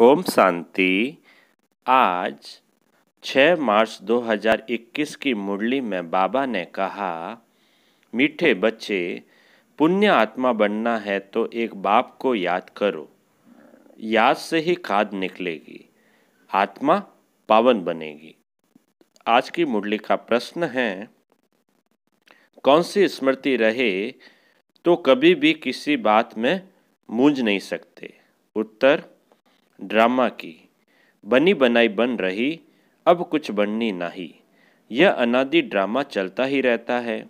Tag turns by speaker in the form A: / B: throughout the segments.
A: ओम शांति। आज 6 मार्च 2021 की मुरली में बाबा ने कहा, मीठे बच्चे, पुण्य आत्मा बनना है तो एक बाप को याद करो। याद से ही खाद निकलेगी, आत्मा पावन बनेगी। आज की मुरली का प्रश्न है, कौन सी स्मृति रहे तो कभी भी किसी बात में मूंझ नहीं सकते। उत्तर, ड्रामा की। बनी बनाई बन रही, अब कुछ बननी नहीं। यह अनादि ड्रामा चलता ही रहता है,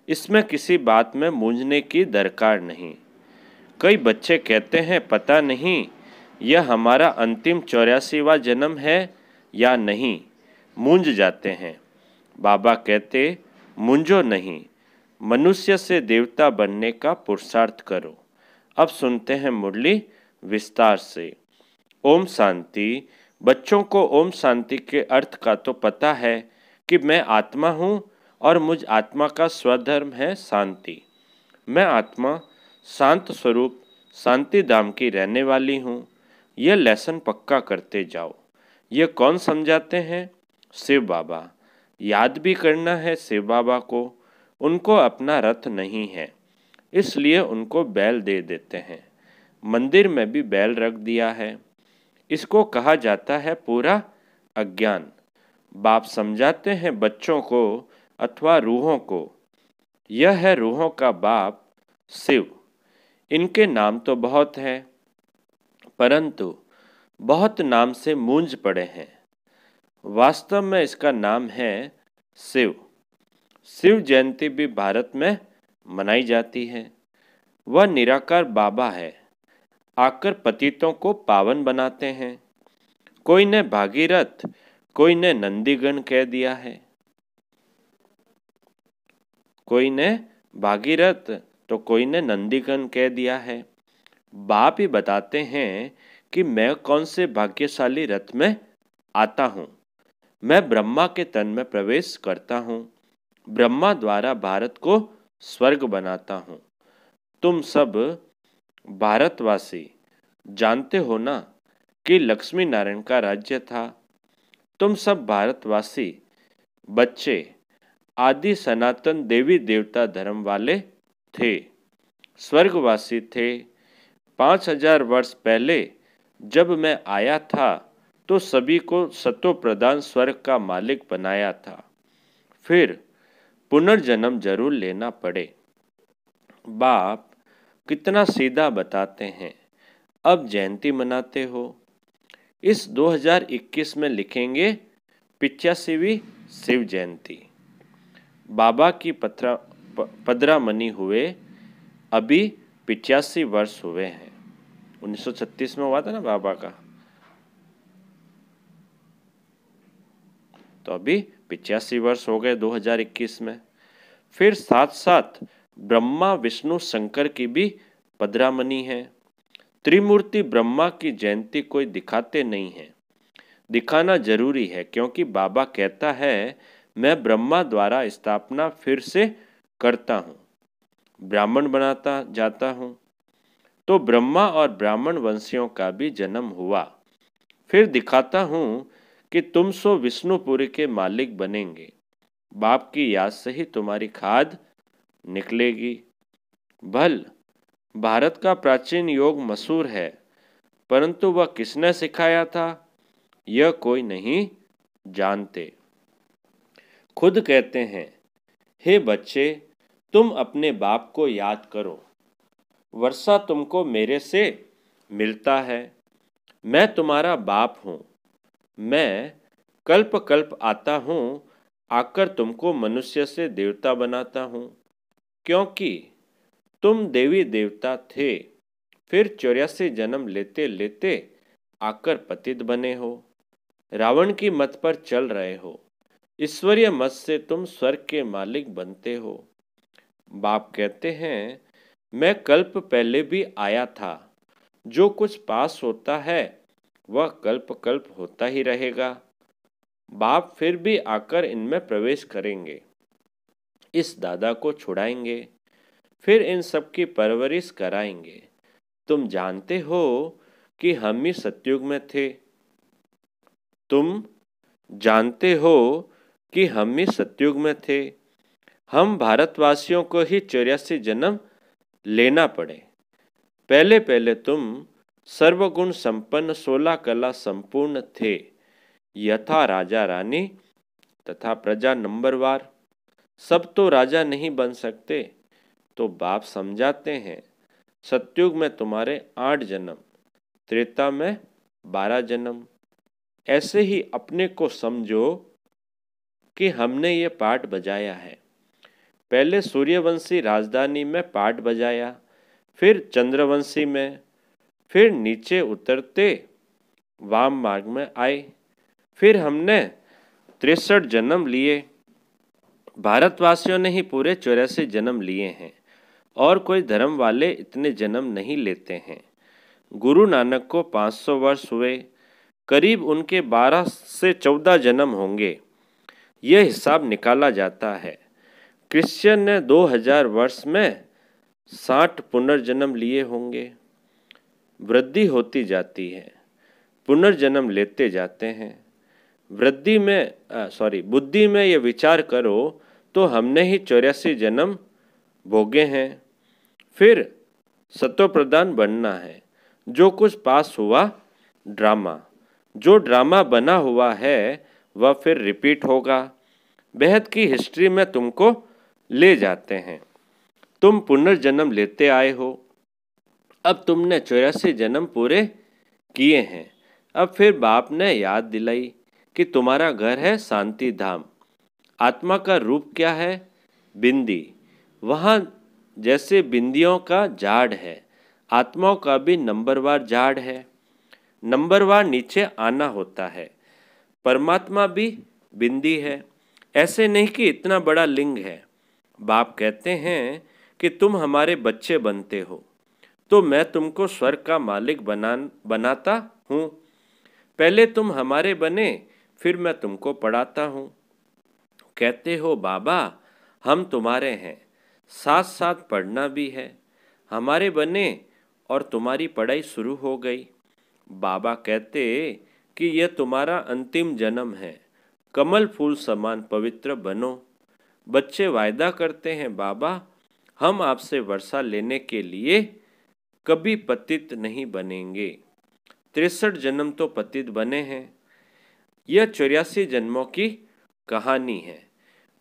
A: इसमें किसी बात में मूंझने की दरकार नहीं। कई बच्चे कहते हैं, पता नहीं यह हमारा अंतिम 84वां जन्म है या नहीं, मूंझ जाते हैं। बाबा कहते, मूंझो नहीं, मनुष्य से देवता बनने का पुरुषार्थ करो। अब सुनते हैं मुरली विस्तार से। ओम शांति। बच्चों को ओम शांति के अर्थ का तो पता है कि मैं आत्मा हूँ और मुझ आत्मा का स्वधर्म है शांति। मैं आत्मा शांत स्वरूप शांति धाम की रहने वाली हूँ। यह लेसन पक्का करते जाओ। ये कौन समझाते हैं? शिव बाबा। याद भी करना है शिव बाबा को। उनको अपना रथ नहीं है, इसलिए उनको बैल दे देते हैं। मंदिर में भी बैल रख दिया है। इसको कहा जाता है पूरा अज्ञान। बाप समझाते हैं बच्चों को अथवा रूहों को। यह है रूहों का बाप शिव। इनके नाम तो बहुत हैं, परंतु बहुत नाम से मूंझ पड़े हैं। वास्तव में इसका नाम है शिव। शिव जयंती भी भारत में मनाई जाती है। वह निराकार बाबा है, आकर पतितों को पावन बनाते हैं। कोई ने भागीरथ, कोई ने नंदीगण कह दिया है। कोई ने भागीरथ तो कोई ने नंदीगण कह दिया है। बाप ही बताते हैं कि मैं कौन से भाग्यशाली रथ में आता हूँ। मैं ब्रह्मा के तन में प्रवेश करता हूँ। ब्रह्मा द्वारा भारत को स्वर्ग बनाता हूँ। तुम सब भारतवासी जानते हो ना कि लक्ष्मी नारायण का राज्य था। तुम सब भारतवासी बच्चे आदि सनातन देवी देवता धर्म वाले थे, स्वर्गवासी थे। 5000 वर्ष पहले जब मैं आया था तो सभी को सतो प्रधान स्वर्ग का मालिक बनाया था। फिर पुनर्जन्म जरूर लेना पड़े। बाप कितना सीधा बताते हैं। अब जयंती मनाते हो। इस 2021 में लिखेंगे 85वीं शिव जयंती। बाबा की पदरामनी हुए अभी 85 वर्ष हुए हैं। 1936 में हुआ था ना बाबा का, तो अभी 85 वर्ष हो गए 2021 में। फिर साथ साथ ब्रह्मा विष्णु शंकर की भी पदरामनी है। त्रिमूर्ति ब्रह्मा की जयंती कोई दिखाते नहीं है। दिखाना जरूरी है, क्योंकि बाबा कहता है मैं ब्रह्मा द्वारा स्थापना फिर से करता हूँ, ब्राह्मण बनाता जाता हूँ। तो ब्रह्मा और ब्राह्मण वंशियों का भी जन्म हुआ। फिर दिखाता हूँ कि तुम सो विष्णुपुरी के मालिक बनेंगे। बाप की याद से ही तुम्हारी खाद निकलेगी। भल भारत का प्राचीन योग मशहूर है, परंतु वह किसने सिखाया था यह कोई नहीं जानते। खुद कहते हैं, हे बच्चे, तुम अपने बाप को याद करो। वर्षा तुमको मेरे से मिलता है। मैं तुम्हारा बाप हूँ। मैं कल्प कल्प आता हूँ, आकर तुमको मनुष्य से देवता बनाता हूँ। क्योंकि तुम देवी देवता थे, फिर 84 जन्म लेते लेते आकर पतित बने हो। रावण की मत पर चल रहे हो। ईश्वरीय मत से तुम स्वर्ग के मालिक बनते हो। बाप कहते हैं, मैं कल्प पहले भी आया था। जो कुछ पास होता है वह कल्प कल्प होता ही रहेगा। बाप फिर भी आकर इनमें प्रवेश करेंगे, इस दादा को छुड़ाएंगे, फिर इन सब की परवरिश कराएंगे। तुम जानते हो कि हम ही सतयुग में थे। तुम जानते हो कि हम ही सतयुग में थे। हम भारतवासियों को ही 84 जन्म लेना पड़े। पहले पहले तुम सर्वगुण संपन्न 16 कला संपूर्ण थे, यथा राजा रानी तथा प्रजा नंबरवार। सब तो राजा नहीं बन सकते, तो बाप समझाते हैं सतयुग में तुम्हारे 8 जन्म, त्रेता में 12 जन्म। ऐसे ही अपने को समझो कि हमने ये पाठ बजाया है। पहले सूर्यवंशी राजधानी में पाठ बजाया, फिर चंद्रवंशी में, फिर नीचे उतरते वाम मार्ग में आए, फिर हमने 63 जन्म लिए। भारतवासियों ने ही पूरे 84 जन्म लिए हैं, और कोई धर्म वाले इतने जन्म नहीं लेते हैं। गुरु नानक को 500 वर्ष हुए, करीब उनके 12 से 14 जन्म होंगे। यह हिसाब निकाला जाता है। क्रिश्चियन ने 2000 वर्ष में 60 पुनर्जन्म लिए होंगे। वृद्धि होती जाती है, पुनर्जन्म लेते जाते हैं। बुद्धि में ये विचार करो तो हमने ही 84 जन्म भोगे हैं। फिर सतोप्रधान बनना है। जो कुछ पास हुआ ड्रामा, जो ड्रामा बना हुआ है वह फिर रिपीट होगा। बेहद की हिस्ट्री में तुमको ले जाते हैं। तुम पुनर्जन्म लेते आए हो। अब तुमने 84 जन्म पूरे किए हैं। अब फिर बाप ने याद दिलाई कि तुम्हारा घर है शांति धाम। आत्मा का रूप क्या है? बिंदी। वहाँ जैसे बिंदियों का झाड़ है, आत्माओं का भी नंबरवार झाड़ है। नंबरवार नीचे आना होता है। परमात्मा भी बिंदी है। ऐसे नहीं कि इतना बड़ा लिंग है। बाप कहते हैं कि तुम हमारे बच्चे बनते हो, तो मैं तुमको स्वर्ग का मालिक बनाता हूँ। पहले तुम हमारे बने, फिर मैं तुमको पढ़ाता हूँ। कहते हो बाबा हम तुम्हारे हैं, साथ साथ पढ़ना भी है। हमारे बने और तुम्हारी पढ़ाई शुरू हो गई। बाबा कहते कि यह तुम्हारा अंतिम जन्म है, कमल फूल समान पवित्र बनो। बच्चे वायदा करते हैं बाबा हम आपसे वर्षा लेने के लिए कभी पतित नहीं बनेंगे। 63 जन्म तो पतित बने हैं। यह 84 जन्मों की कहानी है।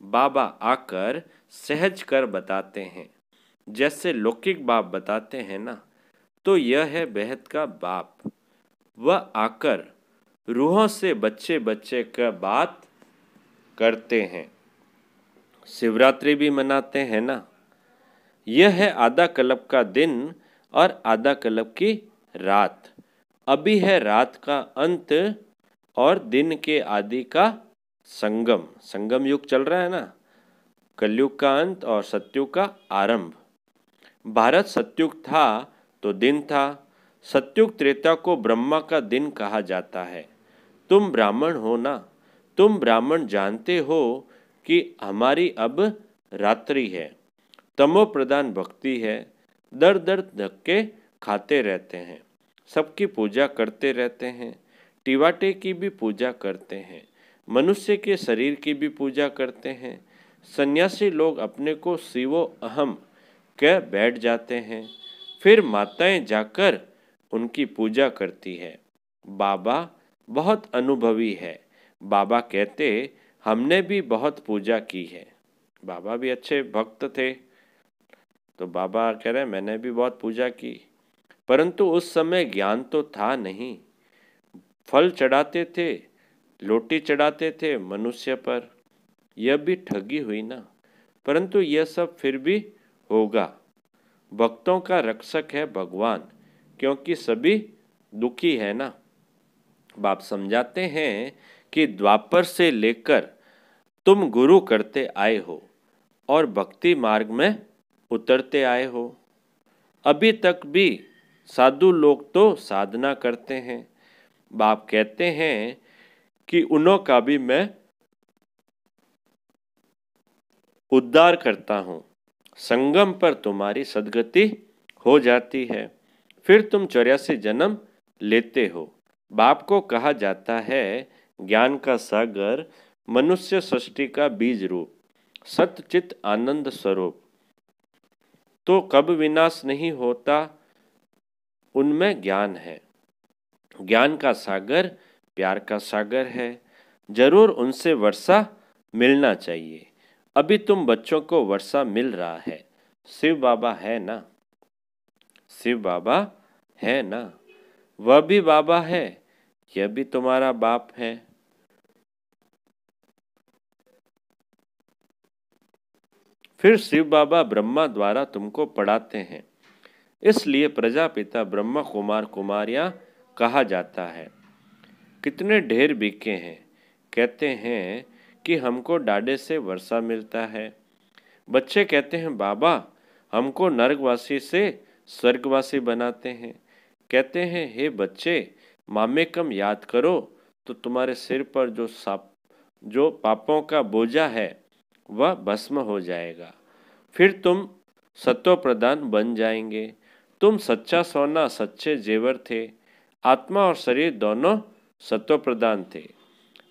A: बाबा आकर सहज कर बताते हैं, जैसे लौकिक बाप बताते हैं ना, तो यह है बेहद का बाप। वह आकर रूहों से बच्चे बच्चे का बात करते हैं। शिवरात्रि भी मनाते हैं ना। यह है आधा कल्प का दिन और आधा कल्प की रात। अभी है रात का अंत और दिन के आदि का संगम। संगम युग चल रहा है ना, कलयुग का अंत और सतयुग का आरंभ। भारत सतयुग था तो दिन था। सतयुग त्रेता को ब्रह्मा का दिन कहा जाता है। तुम ब्राह्मण हो ना, तुम ब्राह्मण जानते हो कि हमारी अब रात्रि है। तमो प्रधान भक्ति है। दर दर धक्के खाते रहते हैं, सबकी पूजा करते रहते हैं। टिवाटे की भी पूजा करते हैं, मनुष्य के शरीर की भी पूजा करते हैं। सन्यासी लोग अपने को शिवो अहम कह बैठ जाते हैं। फिर माताएं जाकर उनकी पूजा करती है। बाबा बहुत अनुभवी है। बाबा कहते हमने भी बहुत पूजा की है। बाबा भी अच्छे भक्त थे, तो बाबा कह रहे मैंने भी बहुत पूजा की, परंतु उस समय ज्ञान तो था नहीं। फल चढ़ाते थे, लोटी चढ़ाते थे मनुष्य पर। यह भी ठगी हुई ना, परंतु यह सब फिर भी होगा। भक्तों का रक्षक है भगवान, क्योंकि सभी दुखी है ना। बाप समझाते हैं कि द्वापर से लेकर तुम गुरु करते आए हो और भक्ति मार्ग में उतरते आए हो। अभी तक भी साधु लोग तो साधना करते हैं। बाप कहते हैं कि उन्हों का भी मैं उद्धार करता हूँ। संगम पर तुम्हारी सदगति हो जाती है। फिर तुम 84 जन्म लेते हो। बाप को कहा जाता है ज्ञान का सागर, मनुष्य सृष्टि का बीज रूप, सतचित आनंद स्वरूप। तो कब विनाश नहीं होता, उनमें ज्ञान है। ज्ञान का सागर प्यार का सागर है, जरूर उनसे वर्षा मिलना चाहिए। अभी तुम बच्चों को वर्षा मिल रहा है, शिव बाबा है ना, शिव बाबा है ना, वह भी बाबा है, यह भी तुम्हारा बाप है। फिर शिव बाबा ब्रह्मा द्वारा तुमको पढ़ाते हैं, इसलिए प्रजापिता ब्रह्मा कुमार कुमारियां कहा जाता है। कितने ढेर बिके हैं, कहते हैं कि हमको डाडे से वर्षा मिलता है। बच्चे कहते हैं बाबा हमको नरकवासी से स्वर्गवासी बनाते हैं। कहते हैं हे बच्चे, मामे कम याद करो तो तुम्हारे सिर पर जो पापों का बोझा है वह भस्म हो जाएगा। फिर तुम सतो प्रधान बन जाएंगे। तुम सच्चा सोना सच्चे जेवर थे। आत्मा और शरीर दोनों सतो प्रधान थे।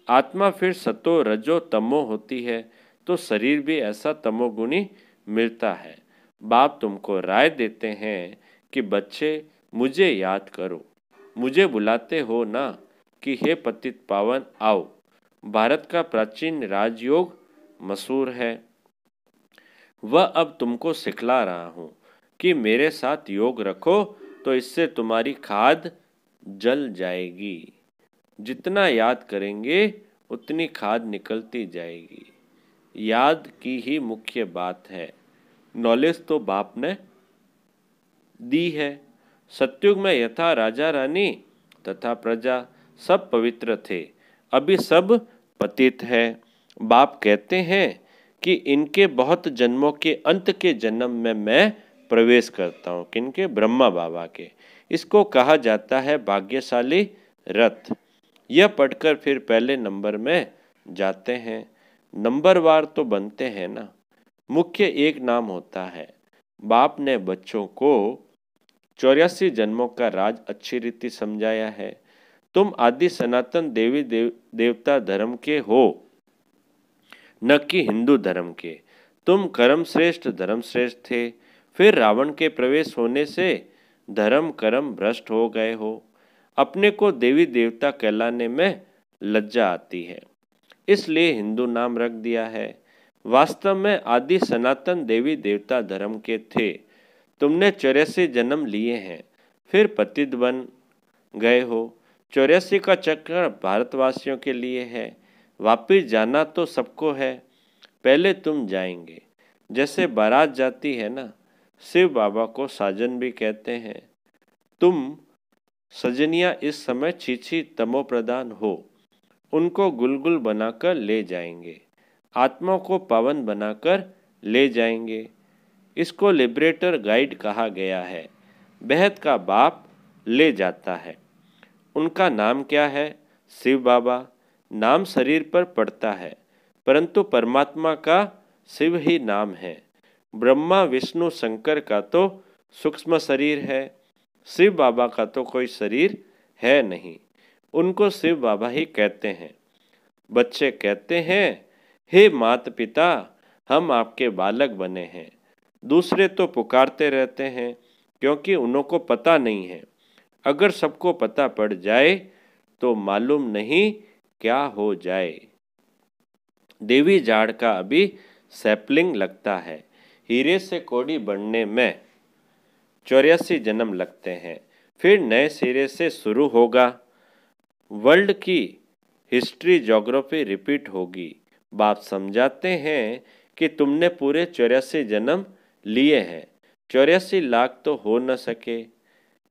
A: आत्मा फिर सतो रजो तमो होती है, तो शरीर भी ऐसा तमोगुणी मिलता है। बाप तुमको राय देते हैं कि बच्चे मुझे याद करो, मुझे बुलाते हो ना कि हे पतित पावन आओ। भारत का प्राचीन राजयोग मशहूर है, वह अब तुमको सिखला रहा हूँ कि मेरे साथ योग रखो तो इससे तुम्हारी खाद जल जाएगी। जितना याद करेंगे उतनी खाद निकलती जाएगी। याद की ही मुख्य बात है। नॉलेज तो बाप ने दी है। सतयुग में यथा राजा रानी तथा प्रजा सब पवित्र थे, अभी सब पतित है। बाप कहते हैं कि इनके बहुत जन्मों के अंत के जन्म में मैं प्रवेश करता हूँ। किनके? ब्रह्मा बाबा के। इसको कहा जाता है भाग्यशाली रथ। यह पढ़कर फिर पहले नंबर में जाते हैं। नंबरवार तो बनते हैं ना, मुख्य एक नाम होता है। बाप ने बच्चों को 84 जन्मों का राज अच्छी रीति समझाया है। तुम आदि सनातन देवता धर्म के हो, न कि हिंदू धर्म के। तुम कर्म धर्मश्रेष्ठ थे, फिर रावण के प्रवेश होने से धर्म कर्म भ्रष्ट हो गए हो। अपने को देवी देवता कहलाने में लज्जा आती है, इसलिए हिंदू नाम रख दिया है। वास्तव में आदि सनातन देवी देवता धर्म के थे। तुमने 84 जन्म लिए हैं, फिर पतित बन गए हो। 84 का चक्र भारतवासियों के लिए है। वापिस जाना तो सबको है, पहले तुम जाएंगे। जैसे बारात जाती है ना, शिव बाबा को साजन भी कहते हैं। तुम सजनिया इस समय छीछी तमो प्रधान हो, उनको गुलगुल बनाकर ले जाएंगे, आत्मा को पावन बनाकर ले जाएंगे। इसको लिबरेटर गाइड कहा गया है। बेहद का बाप ले जाता है। उनका नाम क्या है? शिव बाबा। नाम शरीर पर पड़ता है, परंतु परमात्मा का शिव ही नाम है। ब्रह्मा विष्णु शंकर का तो सूक्ष्म शरीर है, शिव बाबा का तो कोई शरीर है नहीं। उनको शिव बाबा ही कहते हैं। बच्चे कहते हैं हे माता पिता, हम आपके बालक बने हैं। दूसरे तो पुकारते रहते हैं क्योंकि उनको पता नहीं है। अगर सबको पता पड़ जाए तो मालूम नहीं क्या हो जाए। देवी जाड़ का अभी सैपलिंग लगता है। हीरे से कौड़ी बनने में 84 जन्म लगते हैं, फिर नए सिरे से शुरू होगा। वर्ल्ड की हिस्ट्री ज्योग्राफी रिपीट होगी। बाप समझाते हैं कि तुमने पूरे 84 जन्म लिए हैं। 84 लाख तो हो न सके,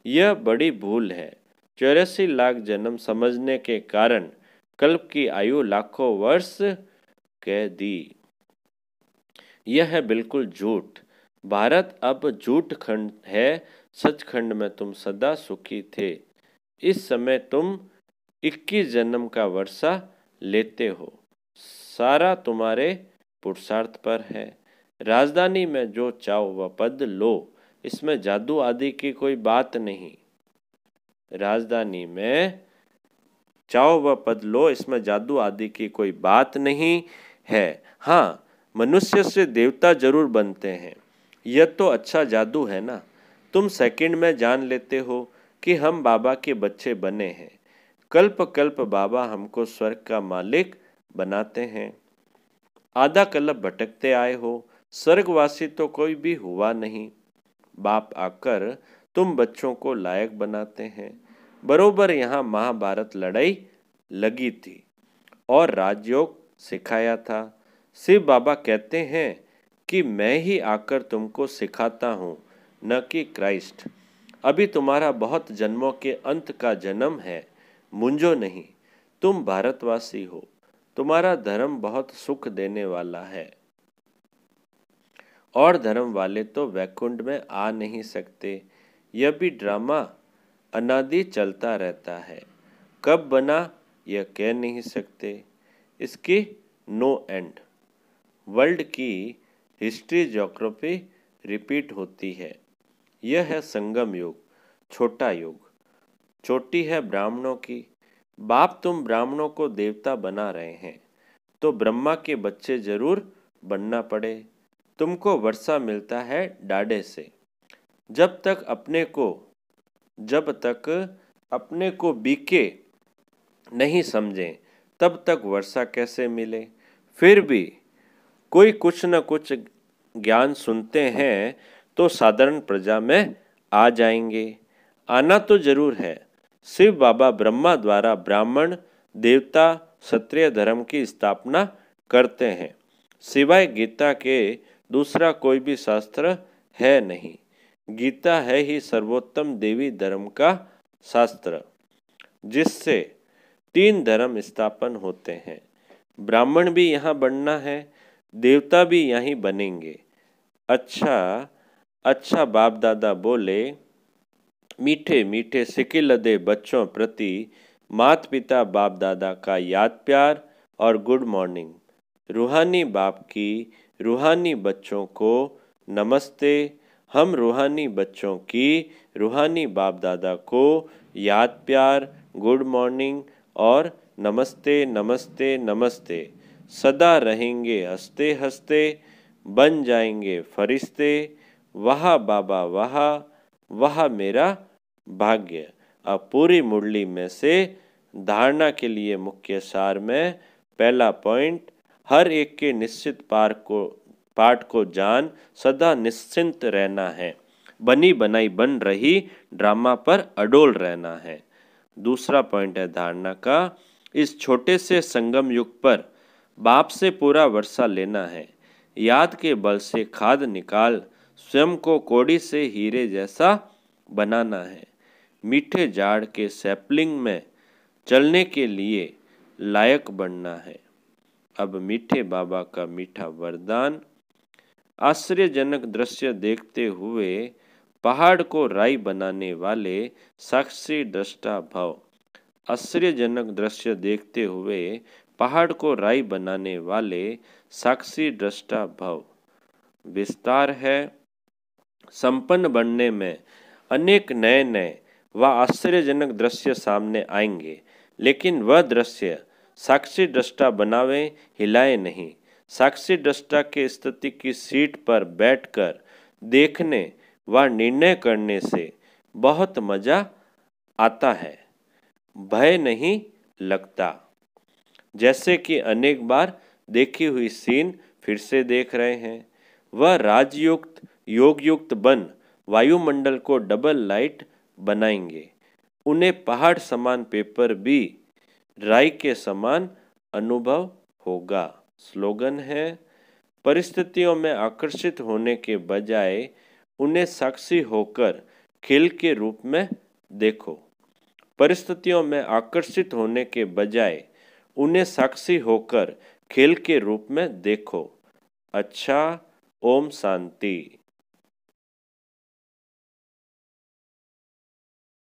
A: यह बड़ी भूल है। 84 लाख जन्म समझने के कारण कल्प की आयु लाखों वर्ष कह दी। यह है बिल्कुल झूठ। भारत अब झूठ खंड है, सचखंड में तुम सदा सुखी थे। इस समय तुम 21 जन्म का वर्षा लेते हो, सारा तुम्हारे पुरुषार्थ पर है। राजधानी में जो चाहो वह पद लो, इसमें जादू आदि की कोई बात नहीं। राजधानी में चाहो वह पद लो, इसमें जादू आदि की कोई बात नहीं है। हाँ, मनुष्य से देवता जरूर बनते हैं, यह तो अच्छा जादू है ना। तुम सेकंड में जान लेते हो कि हम बाबा के बच्चे बने हैं। कल्प कल्प बाबा हमको स्वर्ग का मालिक बनाते हैं। आधा कल्प भटकते आए हो, स्वर्गवासी तो कोई भी हुआ नहीं। बाप आकर तुम बच्चों को लायक बनाते हैं। बरोबर यहाँ महाभारत लड़ाई लगी थी और राजयोग सिखाया था। शिव बाबा कहते हैं कि मैं ही आकर तुमको सिखाता हूँ, न कि क्राइस्ट। अभी तुम्हारा बहुत जन्मों के अंत का जन्म है, मुंजो नहीं। तुम भारतवासी हो, तुम्हारा धर्म बहुत सुख देने वाला है और धर्म वाले तो वैकुंठ में आ नहीं सकते। यह भी ड्रामा अनादि चलता रहता है, कब बना यह कह नहीं सकते। इसकी नो एंड। वर्ल्ड की हिस्ट्री ज्योग्राफी रिपीट होती है। यह है संगम युग, छोटा युग। चोटी है ब्राह्मणों की। बाप तुम ब्राह्मणों को देवता बना रहे हैं, तो ब्रह्मा के बच्चे जरूर बनना पड़े। तुमको वर्षा मिलता है डाढ़े से। जब तक अपने को बीके नहीं समझें, तब तक वर्षा कैसे मिले। फिर भी कोई कुछ न कुछ ज्ञान सुनते हैं तो साधारण प्रजा में आ जाएंगे। आना तो जरूर है। शिव बाबा ब्रह्मा द्वारा ब्राह्मण, देवता, क्षत्रिय धर्म की स्थापना करते हैं। सिवाय गीता के दूसरा कोई भी शास्त्र है नहीं। गीता है ही सर्वोत्तम देवी धर्म का शास्त्र, जिससे 3 धर्म स्थापन होते हैं। ब्राह्मण भी यहाँ बनना है, देवता भी यहीं बनेंगे। अच्छा बाप दादा बोले। मीठे मीठे सिक्के लदे बच्चों प्रति माता पिता बाप दादा का याद प्यार और गुड मॉर्निंग। रूहानी बाप की रूहानी बच्चों को नमस्ते। हम रूहानी बच्चों की रूहानी बाप दादा को याद प्यार, गुड मॉर्निंग और नमस्ते नमस्ते नमस्ते। सदा रहेंगे हंसते हंसते, बन जाएंगे फरिश्ते। वाह बाबा वाह, वह मेरा भाग्य। अब पूरी मुरली में से धारणा के लिए मुख्य सार में पहला पॉइंट, हर एक के निश्चित पाठ को जान सदा निश्चिंत रहना है। बनी बनाई बन रही ड्रामा पर अडोल रहना है। दूसरा पॉइंट है धारणा का, इस छोटे से संगम युग पर बाप से पूरा वर्षा लेना है। याद के बल से खाद निकाल स्वयं को कौड़ी से हीरे जैसा बनाना है। मीठे झाड़ के सैपलिंग में चलने के लिए लायक बनना है। अब मीठे बाबा का मीठा वरदान। आश्चर्यजनक दृश्य देखते हुए पहाड़ को राई बनाने वाले साक्षी दृष्टा भव। आश्चर्यजनक दृश्य देखते हुए पहाड़ को राई बनाने वाले साक्षी दृष्टा भव। विस्तार है। संपन्न बनने में अनेक नए नए व आश्चर्यजनक दृश्य सामने आएंगे, लेकिन वह दृश्य साक्षी दृष्टा बनावे, हिलाए नहीं। साक्षी दृष्टा के स्थिति की सीट पर बैठकर देखने व निर्णय करने से बहुत मजा आता है, भय नहीं लगता। जैसे कि अनेक बार देखी हुई सीन फिर से देख रहे हैं। वह राजयुक्त योगयुक्त बन वायुमंडल को डबल लाइट बनाएंगे। उन्हें पहाड़ समान पेपर भी राई के समान अनुभव होगा। स्लोगन है, परिस्थितियों में आकर्षित होने के बजाय उन्हें साक्षी होकर खिल के रूप में देखो। परिस्थितियों में आकर्षित होने के बजाय उन्हें साक्षी होकर खेल के रूप में देखो। अच्छा, ओम शांति।